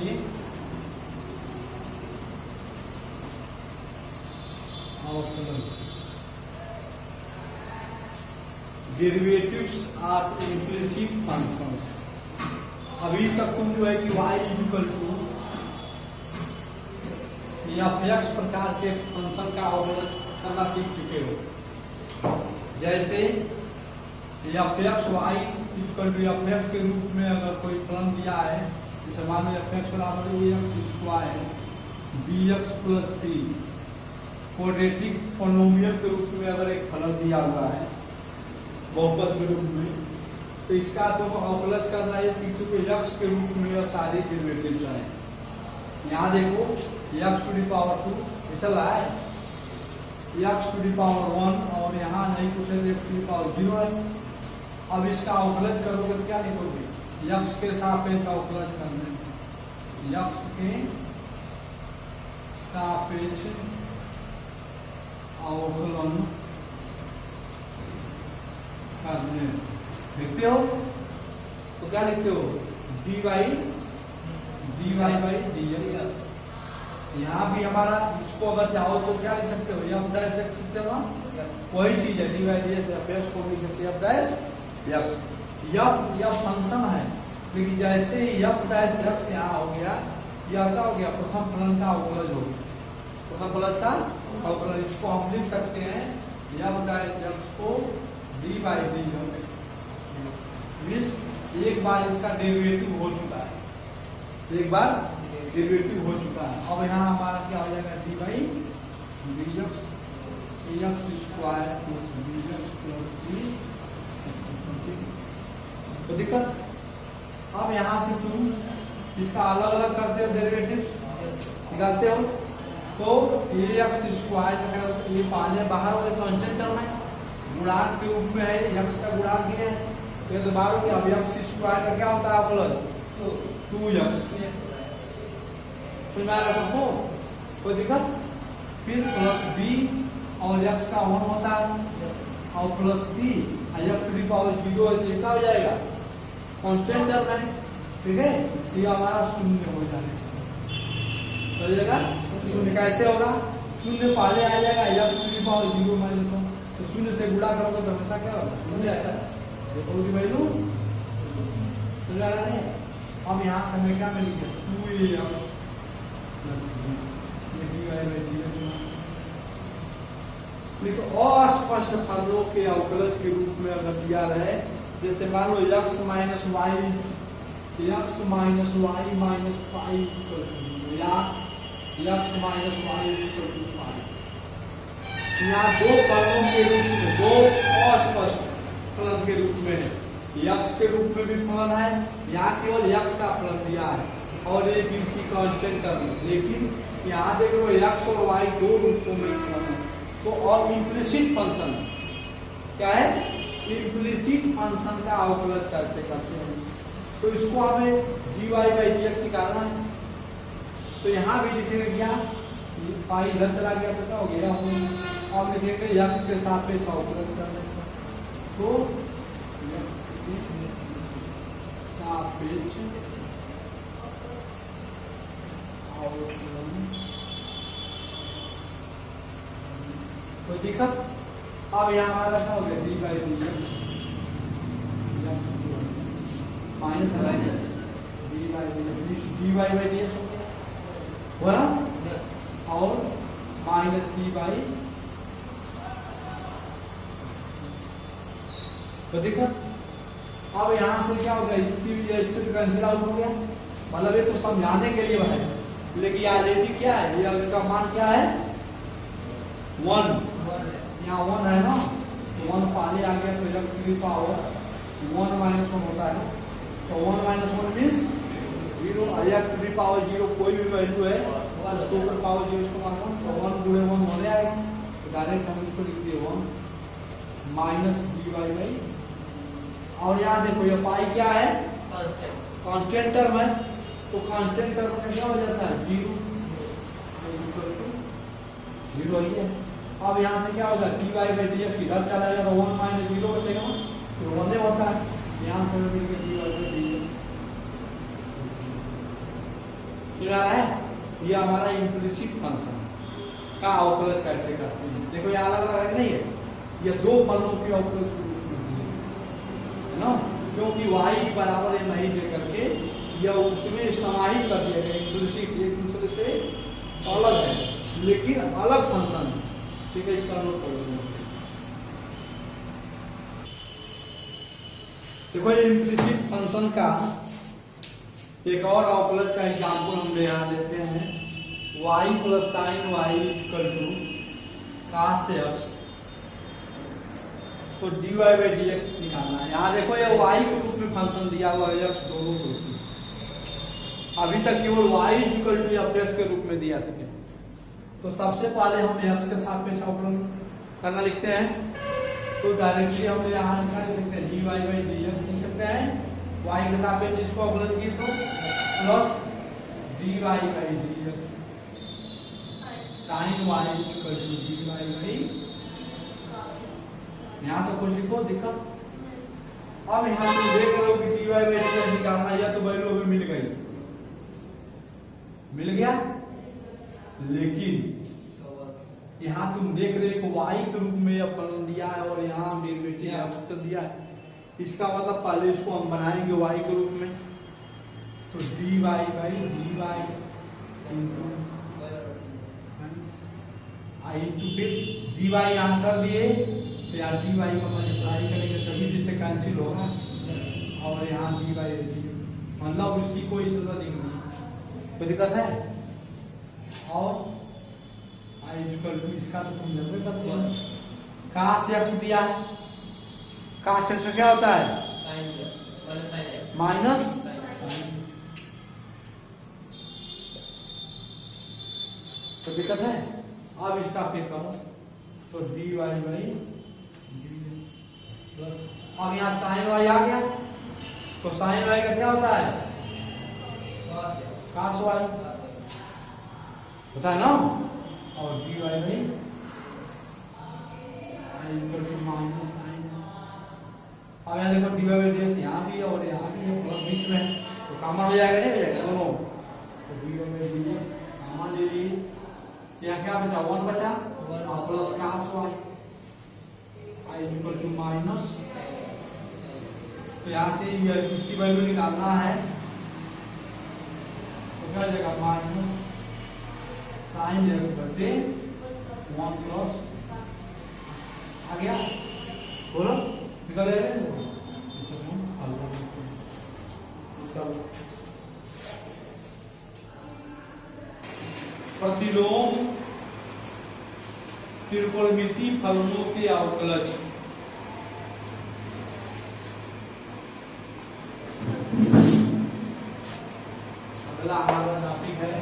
देखिए derivatives are implicit functions. अभी तक तुम जो है कि y इक्वल टू f(x) प्रकार के फंक्शन का अवलोकन करना सीख चुके हो। जैसे f(x) y equal to f(x) के रूप में अगर कोई फलन दिया है, जैसे मान लो f(x) बराबर ax² bx plus c quadratic polynomial के रूप में अगर एक फलन दिया हुआ है बहुपद के रूप में, तो इसका तो अवकलज करना है सीख चुके x के रूप में और सारे डेरिवेटिव है। यहाँ देखो x टू द पावर 2 ये चल रहा है, x टू द पावर 1 और यहाँ नहीं कुछ है x टू द पावर 0 है। अब इसका अवकलज करोगे तो क्या लिखोगे? x के सापेक्ष अवकलज करने, x के सापेक्ष अवकलन करने लिखते हो तो क्या लिखते हो? dy by dx। यहाँ भी हमारा इसको अगर चाहो तो क्या लिख सकते हो? f डैश लिख सकते हो ना, वही चीज है dy dx f को लिख सकते f डैश x। यह फंक्शन है, लेकिन जैसे ही f डैश x यहाँ हो गया, यह क्या हो गया? प्रथम फलन का अवकलज हो गया, प्रथम फलन का अवकलज। इसको हम लिख सकते हैं f डैश x को dy dx। एक बार इसका डेरिवेटिव हो चुका है, एक बार डेरिवेटिव हो चुका है। अब यहाँ हमारा क्या हो जाएगा? dy dx ax² bx plus c। तो दिक्कत, अब यहाँ से तुम इसका अलग अलग करते हो, डेरिवेटिव निकालते हो, तो ax² ये पाले बाहर वाले कांस्टेंट टर्म है, गुणांक के रूप में है, x का गुणांक है, ये तो बाहर की। अब x² का क्या होता है अवकलज? 2x। समझ में आ रहा सबको? कोई दिक्कत? फिर प्लस b और x का 1 होता है और plus c f to the power 0 है, तो क्या हो जाएगा? कांस्टेंट टर्म है, ठीक है। ये हमारा शून्य हो जाएगा, हो जाएगा शून्य। कैसे होगा? शून्य पहले आ जाएगा f to the power 0 minus 1, तो शून्य से गुणा करोगे तो हमेशा क्या होगा? शून्य आता है। देखो वैल्यू समझा रहा है। अब यहाँ समय क्या मिलेगा? 2a अस्पष्ट फलों के अवकलज के रूप में अगर दिया रहे, जैसे मान लो x माइनस वाई माइनस 5 या x माइनस वाई 5। यहाँ दो फलों के रूप में, दो अस्पष्ट फलन के रूप में है, x के रूप में भी फलन है, यहाँ केवल x का फलन दिया है और एक इनकी कांस्टेंट टर्म है। लेकिन यहाँ देखो x और y दो रूपों में फलन है, तो और इम्प्लिसिट फंक्शन क्या है? इम्प्लिसिट फंक्शन का अवकलज कैसे करते हैं? तो इसको हमें dy बाई dx निकालना है। तो यहाँ भी लिखेंगे क्या? पाई इधर चला गया तो क्या हो गया? अब लिखेंगे x के सापेक्ष अवकलज करने, तो सापेक्ष तो दिक्कत। अब यहाँ हमारा क्या हो गया? dy by dx minus dy by dx हो रहा और माइनस d बाई, तो दिक्कत। अब यहाँ से क्या हो गया? इसकी इससे कैंसिल आउट हो गया, मतलब ये तो समझाने के लिए है, लेकिन रियलिटी क्या है? ये इसका मान क्या है? 1। यहाँ 1 है ना, तो 1 पहले आ गया, तो जब 3 पावर 1 माइनस 1 होता है, तो 1 minus 1 means 0। f to the power 0 कोई भी वैल्यू है उसको ऊपर पावर 0 को मानो, तो 1 गुणे 1 होने आएगा, तो डायरेक्ट हम इसको लिख दिए 1 माइनस dy बाई। और यहाँ देखो ये पाई क्या है? कांस्टेंट टर्म है, तो कांस्टेंट टर्म में क्या हो जाता है? 0 ही है। अब यहाँ से क्या होगा? dy बाई dx इधर चला जाएगा, 1 माइनस 0 बचेगा, तो 1 होता है। यहाँ से मिलकर dy बाई dx सुना रहा है? ये हमारा इम्प्लिसिट फंक्शन का अवकलज कैसे करते हैं। देखो ये अलग अलग है नहीं है, ये दो फलों के अवकलज है ना, क्योंकि y बराबर है नहीं दे करके यह उसमें समाहित कर दिया गया। इम्प्लिसिट एक दूसरे से अलग है लेकिन अलग फंक्शन है। ठीक है, इसका नोट कर लो। देखो ये इम्प्लिसिट फंक्शन का एक और अवकलज का एग्जाम्पल हम यहाँ लेते हैं। y plus sine y equal to cos x, तो dy बाई dx निकालना है। यहाँ देखो ये y के रूप में फंक्शन दिया हुआ है, x दोनों के रूप में। अभी तक केवल y इक्वल टू f के रूप में दिया था। तो सबसे पहले हम x के सापेक्ष अवकलन करना लिखते हैं। तो डायरेक्टली हम यहाँ लिखते हैं dy बाई dx लिख सकते हैं। y के सापेक्ष इसको अवकलन किए तो plus dy by dx sine y equal to dy by, यहाँ तो कुछ लिखो दिक्कत। अब यहाँ तुम देख रहे हो कि dy बाई dx निकालना है, तो वैल्यू अभी मिल गई, मिल गया। लेकिन यहाँ तुम देख रहे हो y के रूप में अवकलन दिया है और यहाँ डेरिवेटिव कर दिया है। इसका मतलब पहले इसको हम बनाएंगे y के रूप में, तो dy बाई dy इंटू फिर dy यहाँ कर दिए, तो यहाँ dy को मल्टीप्लाई करेंगे तभी जिससे कैंसिल होगा, और यहाँ dy मतलब उसकी कोई जरूरत नहीं, कोई दिक्कत है। और i इक्वल टू इसका तो तुम जानते करते हो, cos x दिया है। cos x क्या होता है? माइनस, तो दिक्कत है। अब इसका फिर करो तो dy बाई प्लस, अब यहाँ साइन y आ गया, तो साइन y का क्या होता है? cos y होता है ना, और dy बाई माइनस साइन। अब यहाँ देखो dy बाई dx यहाँ भी है और यहाँ भी है, प्लस बीच में है, तो कॉमन हो जाएगा, नहीं हो जाएगा दोनों। तो dy बाई dx कॉमन ले लिए, यहाँ क्या बचा? 1 बचा और plus cos y i equal to minus, तो यहाँ से इसकी वैल्यू निकालना है, तो क्या जाएगा? माइनस साइन x बटे 1 प्लस, आ गया, बोलो निकल जाएगा। प्रतिलोम त्रिकोणमिति फलनों के अवकलज। अगला हमारा टॉपिक है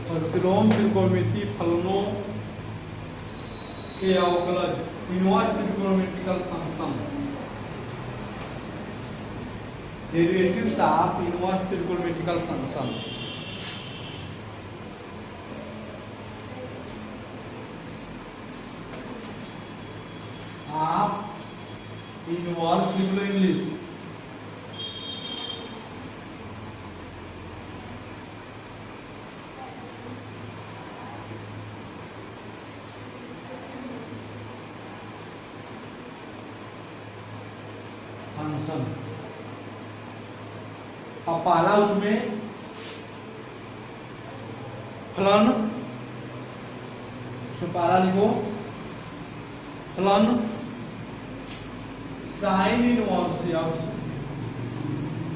प्रतिलोम त्रिकोणमिति फलनों के अवकलज, इनवर्स त्रिकोणमितिकल फंक्शन, डेरिवेटिव्स ऑफ इनवर्स त्रिकोणमितिकल फंक्शन। आप इनवर्स लिख लो इंग्लिश, फंक्शन। अब पहला उसमें फलन, उसमें पहला लिखो फलन sine inverse x,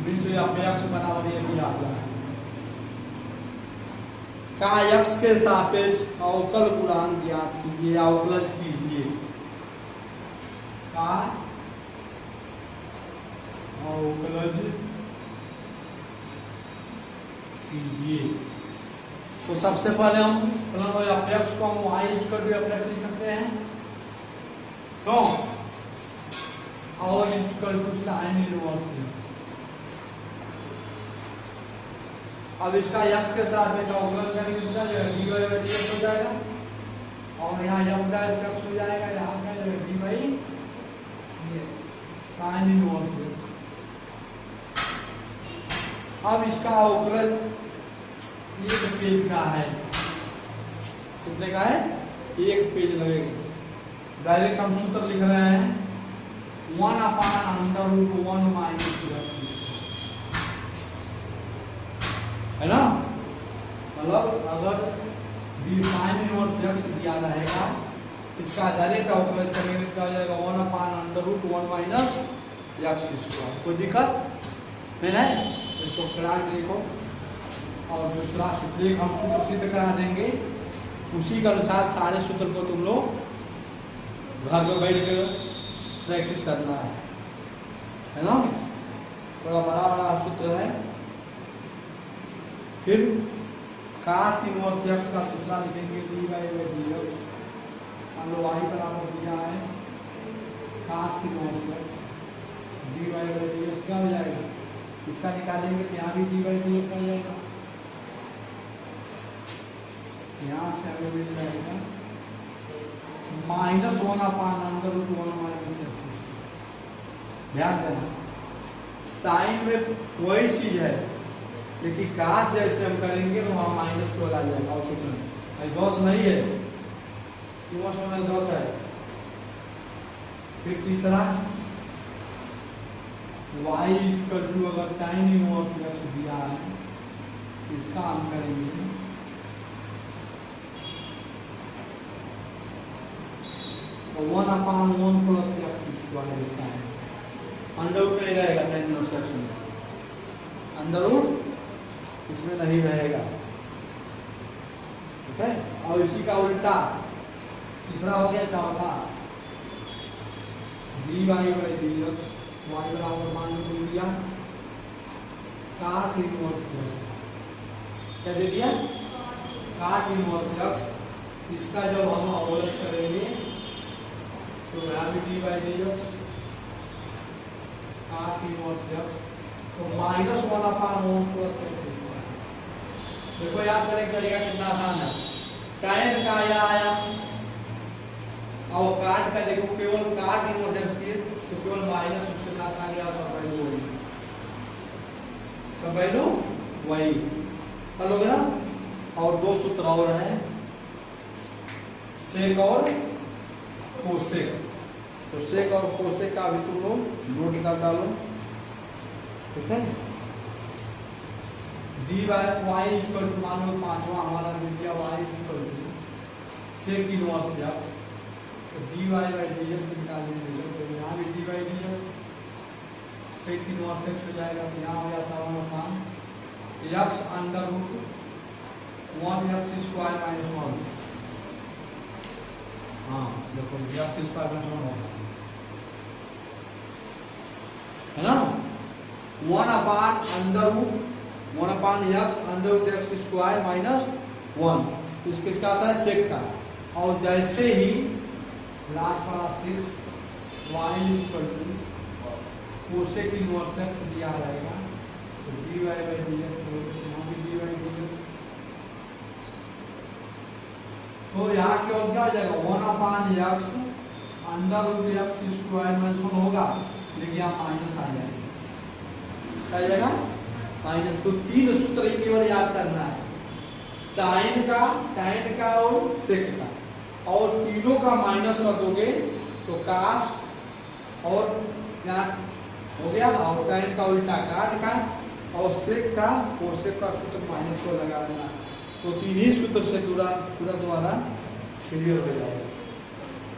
means x बराबर ये दिया हुआ है, का x के सापेक्ष अवकल गुणांक ज्ञात कीजिए, अवकलज कीजिए, का अवकलज कीजिए। तो सबसे पहले हम x को हम y इक्वल टू f लिख सकते हैं, तो और इक्वल टू साइन इनवर्स। अब इसका x के साथ में अवकलन करेंगे तो क्या जाएगा? dy बाई dx हो जाएगा, और यहाँ f डैश x हो जाएगा, यहाँ क्या जाएगा? dy by sine inverse. अब इसका अवकलन एक पेज का है, कितने का है? एक पेज लगेगा। डायरेक्ट हम सूत्र लिख रहे हैं 1/√1 माइनस है ना। मतलब अगर साइन इनवर्स x दिया रहेगा, इसका डायरेक्ट अवकलन करेंगे, इसका हो जाएगा 1/√1 माइनस x²। कोई दिक्कत नहीं है? इसको करा देखो, और दूसरा सूत्र हम सूत्र सिद्ध करा देंगे। उसी के अनुसार सारे सूत्र को तुम लोग घर में बैठ कर प्रैक्टिस करना है ना। बड़ा बड़ा बड़ा सूत्र है। फिर cos इनवर्स x का सूत्र लिखेंगे dy/dx। हम लोग y बराबर दिया है cos इनवर्स x dy/dx क्या हो जाएगा? इसका निकालेंगे तो यहाँ भी dy/dx आ जाएगा। यहाँ से हमें मिल जाएगा -1/√1 माइनस। ध्यान देना, साइन में वही चीज है, लेकिन काश जैसे हम करेंगे तो वहां माइनस को आ जाएगा। और कुछ नहीं, दोष नहीं है, दोष है। फिर तीसरा y = अगर tan इनवर्स x दिया है, इसका हम करेंगे तो 1/1 प्लस x² इसका है। अंडररूट नहीं रहेगा tan इनवर्स x में, अंडररूट इसमें नहीं रहेगा, ठीक है। और इसी का उल्टा तीसरा हो गया चौथा dy/dx y बराबर मान लो दिया cot इनवर्स x। क्या दे दिया? cot inverse x। इसका जब हम अवकलन करेंगे तो यहाँ पे dy/dx cot इनवर्स x तो -1/1 प्लस x। देखो याद करने का तरीका कितना आसान है। tan का आया और काट का देखो, केवल काट इनवर्स x की तो केवल माइनस उसके साथ आ गया, सब वैल्यू वही हल हो गया। और दो सूत्र और हैं, सेक और कोसेक। तो सेक और कोसेक का भी तुम लोग नोट कर डालो, ठीक है। dy मान लो पांचवा हमारा दिया y सेक इनवर्स x तो dy/dx निकालेंगे तो यहाँ भी dy/dx सेक इनवर्स x हो जाएगा। तो यहाँ हो जाता है 1/x √1x² - 1। हाँ देखो x² - 1 होगा, है ना। 1/(1/x)² - 1 इसका आता है सेक का। और जैसे ही लास्ट वाला 6 y कोसेक इनवर्स x दिया रहेगा तो dy/dx यहाँ भी dy/dx। तो यहाँ क्या हो जाएगा 1/(x)√x² - 1 होगा, लेकिन यहाँ माइनस आ जाएगा, आ जाएगा माइनस। तो तीन सूत्र ही केवल याद करना है, साइन का, tan का और सेक का। और तीनों का माइनस कर दोगे तो काश और यहाँ हो गया, और tan का उल्टा काट का, और सेक का कोसेक का सूत्र माइनस को लगा देना। तो तीन ही सूत्र से पूरा द्वारा क्लियर हो जाएगा,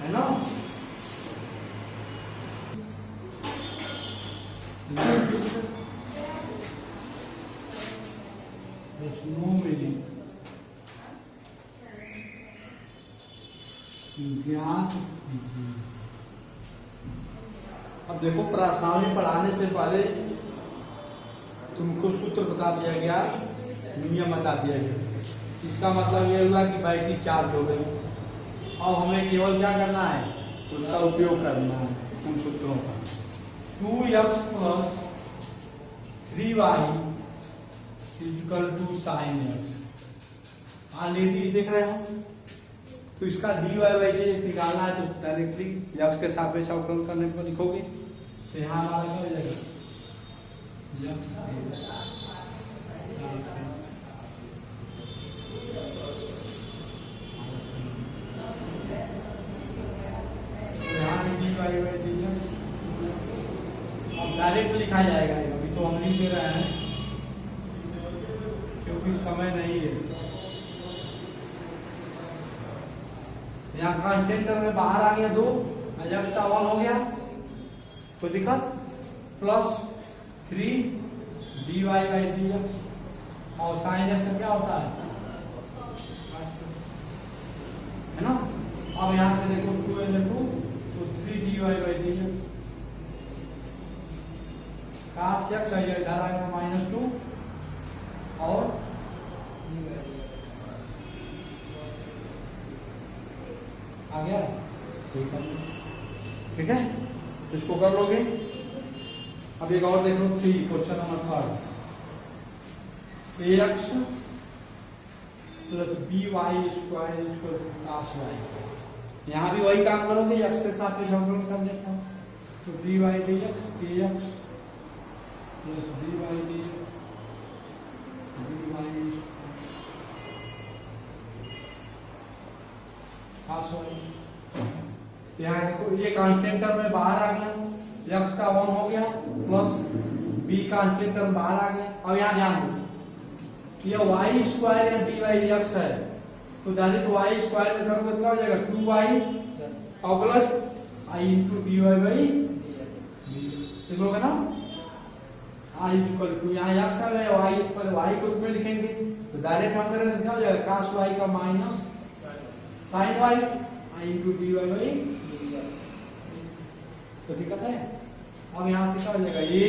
है ना। अब देखो प्रश्नावली पढ़ाने से पहले तुमको सूत्र बता दिया गया, नियम बता दिया गया। इसका मतलब ये हुआ कि बैटरी चार्ज हो गई, और हमें केवल क्या करना है, उसका उपयोग करना है उन सूत्रों का। 2x + 3y = sin x। Already देख रहे हो, तो इसका dy/dx निकालना है तो डायरेक्टली x के सापेक्ष अवकलन करने को लिखोगे। तो यहाँ हमारा क्या हो जाएगा, डायरेक्ट लिखा जाएगा। अभी तो हम नहीं दे रहे हैं क्योंकि समय नहीं है। यहाँ कांस्टेंट टर्म में बाहर आ गया 2, x का 1 हो गया, कोई दिक्कत, प्लस 3 dy बाई dx, और साइन एक्स का क्या होता है ना। अब यहाँ से देखो 2 2 तो 3 dy बाई dx, काश एक्स इधर आएगा -2 और आ गया, ठीक है, तो इसको कर लोगे। अब एक और देखो 3, question number 3, ax plus by square equal to cos y। यहाँ भी वही काम करोगे, x के साथ में समीकरण कर देता हूँ, तो dy dx ax plus by dx cos y। यहाँ देखो ये कांस्टेंट टर्म में बाहर आ गया, x का 1 हो गया, प्लस b कांस्टेंट टर्म बाहर आ गया। अब यहाँ ध्यान दो, ये वाई स्क्वायर या डी वाई एक्स है, तो डायरेक्ट वाई स्क्वायर में करोगे क्या हो जाएगा 2y और plus I into d y by लिख लोगे ना, आई इक्वल टू यहाँ एक्स है, वाई पर वाई को रूप में लिखेंगे, तो डायरेक्ट हम करेंगे क्या हो जाएगा cos y का minus sin y I into d y by, तो दिक्कत है। अब यहाँ से क्या हो जाएगा a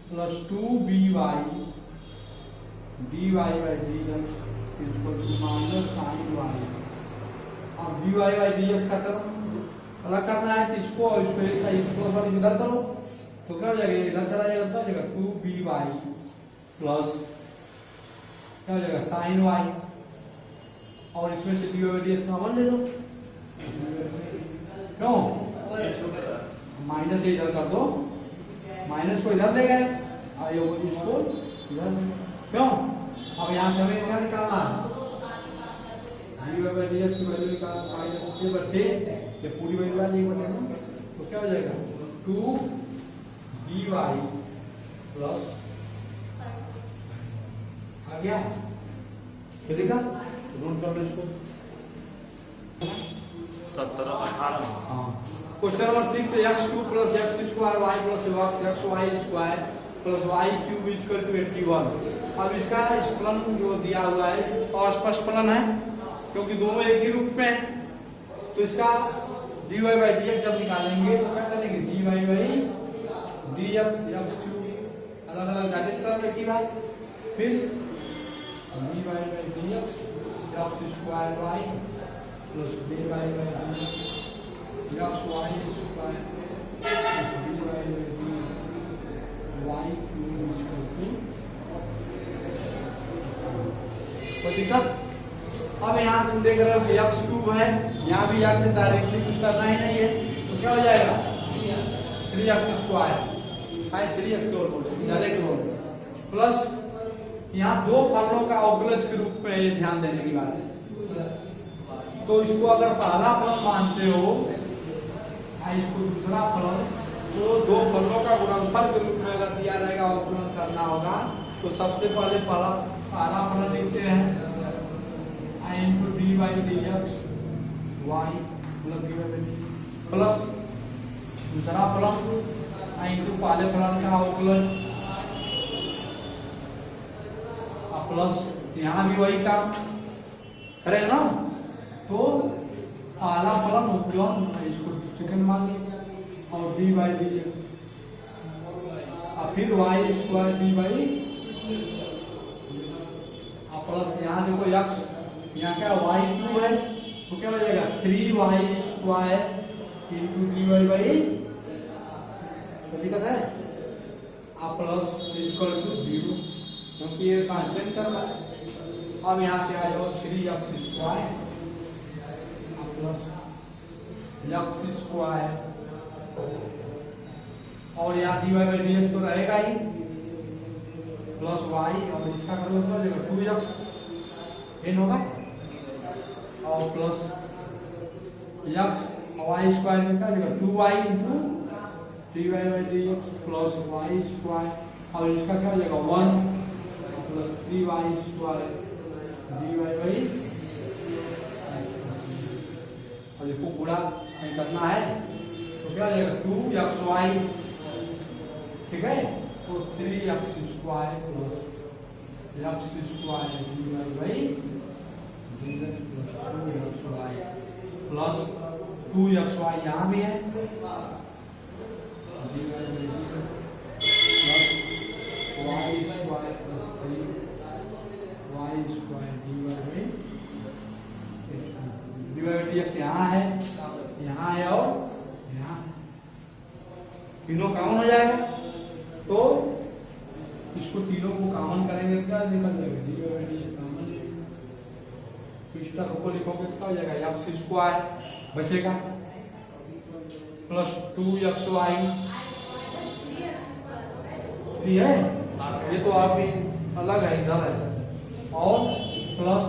plus 2by dy by dx equal to minus sin y। अब dy बाई dx का टर्म अलग करना है, तो इसको और इसको इधर करो, तो क्या हो जाएगा, इधर चला जाएगा, तो जाएगा 2by प्लस क्या हो जाएगा sin y, और इसमें से dy बाई dx कॉमन ले लो, क्यों माइनस इधर कर दो, माइनस को इधर ले गए, इसको इधर क्यों। अब यहाँ से हमें क्या निकालना है, dy बाई dx की वैल्यू निकालना, माइनस 6 बटे ये पूरी वैल्यू आ जाएगी, तो क्या हो जाएगा 2 dy प्लस आ गया, ठीक है, नोट कर लो इसको। 17 18। हाँ, क्वेश्चन नंबर 6 है x2 plus x square y plus xy square plus y cube equal to 81। अब इसका फलन जो दिया हुआ है अस्पष्ट फलन है, क्योंकि दोनों एक ही रूप में है, तो इसका dy बाई dx जब निकालेंगे तो क्या करेंगे dy by dx x cube अलग अलग जाने तरफ रखिएगा, फिर dy by dx x square y plus dy by dx xy square dy by dx y cube equal to, कोई दिक्कत। अब यहाँ तुम देख रहे हो कि x क्यूब है, यहाँ भी x से डायरेक्टली कुछ करना ही नहीं है, तो क्या हो जाएगा 3x square 3x direct plus यहाँ दो फलों का अवकलज के रूप में, ये ध्यान देने की बात है, तो इसको अगर पहला फलन मानते हो, इसको दूसरा फलन, तो दो फलों का गुणनफल के रूप में अगर दिया रहेगा अवकलन करना होगा, तो सबसे पहले पहला फलन लिखते हैं I into d by d x y plus दूसरा फलन आई इंटू पहले फलन का अवकलन, प्लस यहाँ भी वही काम करेगा ना, तो पहला फलन उपलन इसको सेकंड मान लिया और डी बाई डी और फिर y square d by plus यहाँ देखो x, यहाँ क्या वाई क्यूब है, तो क्या हो जाएगा 3y square into d y by, दिक्कत है, आप प्लस इक्वल टू 0, क्योंकि ये कांस्टेंट टर्म है। अब यहाँ से आ जाओ 3x square plus x square, और यहाँ dy बाई dx तो रहेगा ही, प्लस y, और इसका मतलब क्या हो जाएगा 2x n होगा, और प्लस x y स्क्वायर में क्या हो जाएगा 2y into d y by d x plus y square, और इसका क्या हो जाएगा 1 plus 3y square d y by, और इसको पूरा करना है तो क्या हो जाएगा 2xy, ठीक है, तो 3x square plus x square d y by plus 2xy यहाँ भी है y square plus 3y square d y d x यहाँ है और यहाँ, तीनों कॉमन हो जाएगा, तो इसको तीनों को कॉमन करेंगे क्या निकल जाएगा d y d x common, को लिखोगे क्या हो जाएगा एक्स स्क्वायर बचेगा प्लस 2xy, 3 है ये तो आप भी अलग है इधर है, और प्लस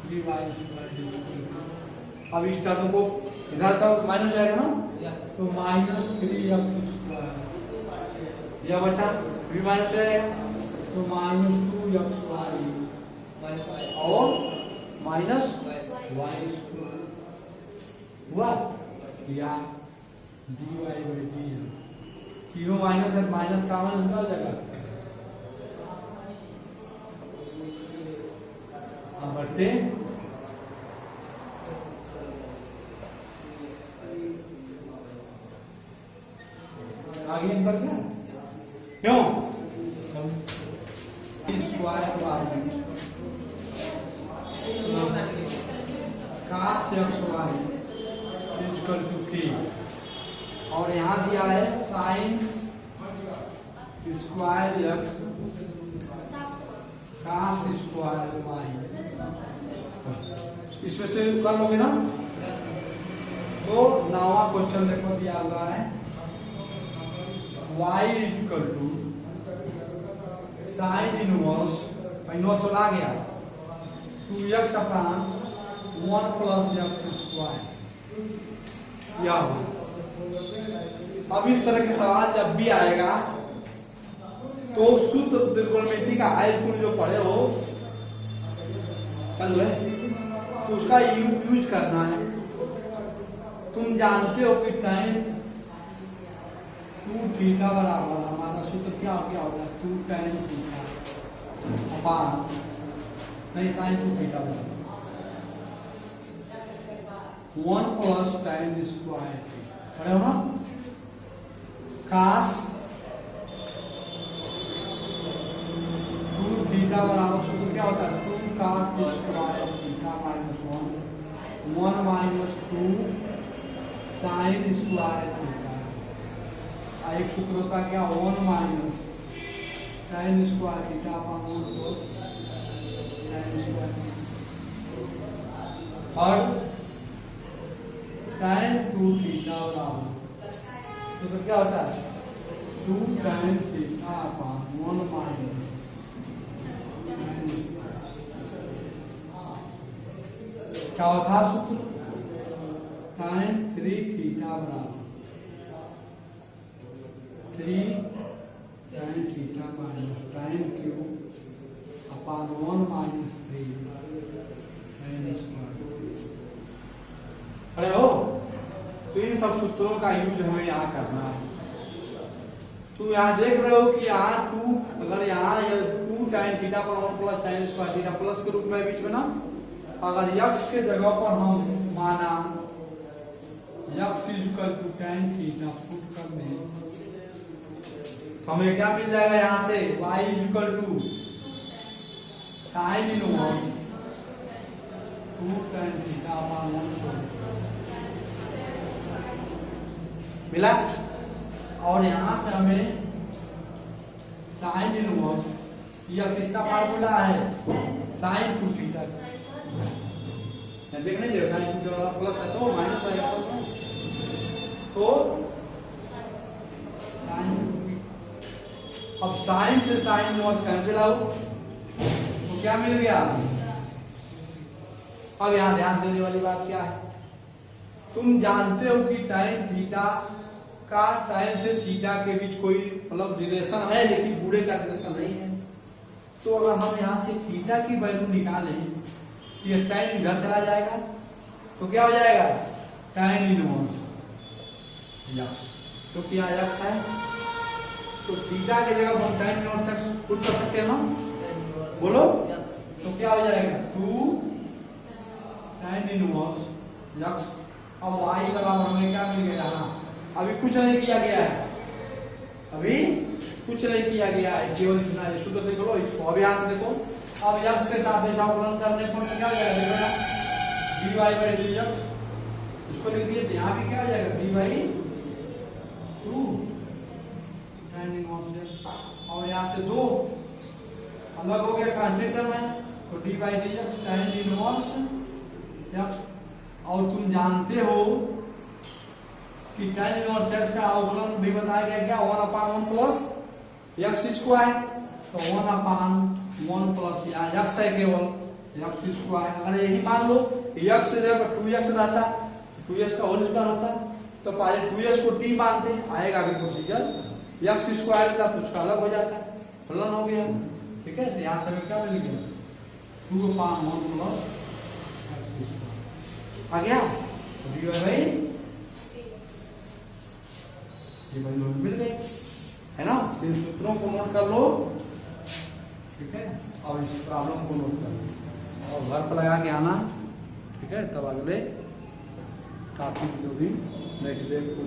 3y स्क्वायर, अब इस टर्म को इधर तक माइनस जाएगा ना, तो माइनस 3x स्क्वायर यह बचा, भी माइनस जाएगा तो माइनस 2xy और माइनस y स्क्वायर हुआ, या डी वाई बाई डी, तीनों माइनस है, माइनस कॉमन निकल जाएगा, बढ़ते आगे निकल गया, क्यों स्क्वायर काश xy इक्वल टू k, और यहाँ दिया है साइन स्क्वायर x काश स्क्वायर y, इसमें से कर लोगे ना, तो नवा क्वेश्चन देखो दिया हुआ है y equal to sine inverse आ गया 2x upon 1 plus x square, क्या हो। अब इस तरह के सवाल जब भी आएगा तो सूत्र त्रिकोणमिति का आय तुम जो पढ़े हो कल है, तो उसका यूज करना है। तुम जानते हो कि टाइम 2 थीटा बराबर हमारा सूत्र क्या होता है 2 टाइम थीटा अपॉन नहीं साइन 2 थीटा बराबर 1 प्लस टाइम स्क्वायर, पढ़े हो ना, काश 2 थीटा बराबर सूत्र क्या होता है 2 काश square theta minus 1 minus 2 sine square theta, एक सूत्र होता है क्या 1 minus sine square theta upon 1 sine square, और tan 2 थीटा बराबर तो क्या होता है 2 tan थीटा अपॉन 1 माइनस क्या होता है सूत्र tan 3 थीटा बराबर 3 tan theta minus tan cube upon 1 minus 3 tan square, अरे हो, तो इन सब सूत्रों का यूज हमें यहाँ करना है। तो यहाँ देख रहे हो कि यहाँ 2 अगर यहाँ 2 टाइम थीटा पर 1 plus time square theta plus के रूप में बीच में ना, अगर x के जगह पर हम माना x equal to tan theta put कर दें तो हमें क्या मिल जाएगा यहाँ से y equal to sine inverse 2 tan theta upon 1 मिला, और यहां से हमें साइन इनवर्स, यह किसका फार्मूला है साइन 2 थीटा, देखने दे साइन 2 थीटा प्लस है तो माइनस आएगा, तो साइन, अब साइन से साइन इनवर्स कैंसिल आउट, तो क्या मिल गया। अब यहां ध्यान देने वाली बात क्या है, तुम जानते हो कि tan थीटा का tan से थीटा के बीच कोई मतलब रिलेशन है, लेकिन बूढ़े का रिलेशन नहीं है। तो अगर हम यहाँ से थीटा की वैल्यू निकालें, ये tan इधर चला जाएगा, तो क्या हो जाएगा tan इनवर्स x। तो क्या x है, तो थीटा की जगह हम tan इनवर्स x पुट कर सकते हैं ना, बोलो। तो क्या हो जाएगा 2 tan इनवर्स x। अब y बराबर हमें क्या मिल गया, अभी कुछ नहीं किया गया है, अभी कुछ नहीं किया गया है, केवल इतना है। शुद्ध से करो इसको, अब यहाँ से देखो, अब x के साथ अवकलन करने पर क्या हो जाएगा dy बाई dx, इसको लिख दिए, तो यहाँ भी क्या हो जाएगा dy by 2 tan inverse x। और यहाँ से 2 अलग हो गया कांस्टेंट टर्म है, तो dy by dx tan inverse x। और तुम जानते हो कि tan इनवर्स x का अवकलन भी बताया गया क्या 1/1 प्लस x स्क्वायर। तो 1/1 प्लस यहाँ x है केवल x स्क्वायर। अगर यही मान लो x से जब 2x रहता, 2x का होल स्क्वायर होता, तो पहले 2x को t मानते, आएगा भी प्रोसीजर x स्क्वायर रहता तो उसका अलग हो जाता, फलन हो गया। ठीक है, यहाँ से क्या मिल गया 2/1 प्लस आ गया, भाई ये वैल्यू मिल गई है ना। इन सूत्रों को नोट कर लो, ठीक है, और इस प्रॉब्लम को नोट कर लो और घर पर लगा के आना। ठीक है, तब अगले टॉपिक जो भी नेक्स्ट डे को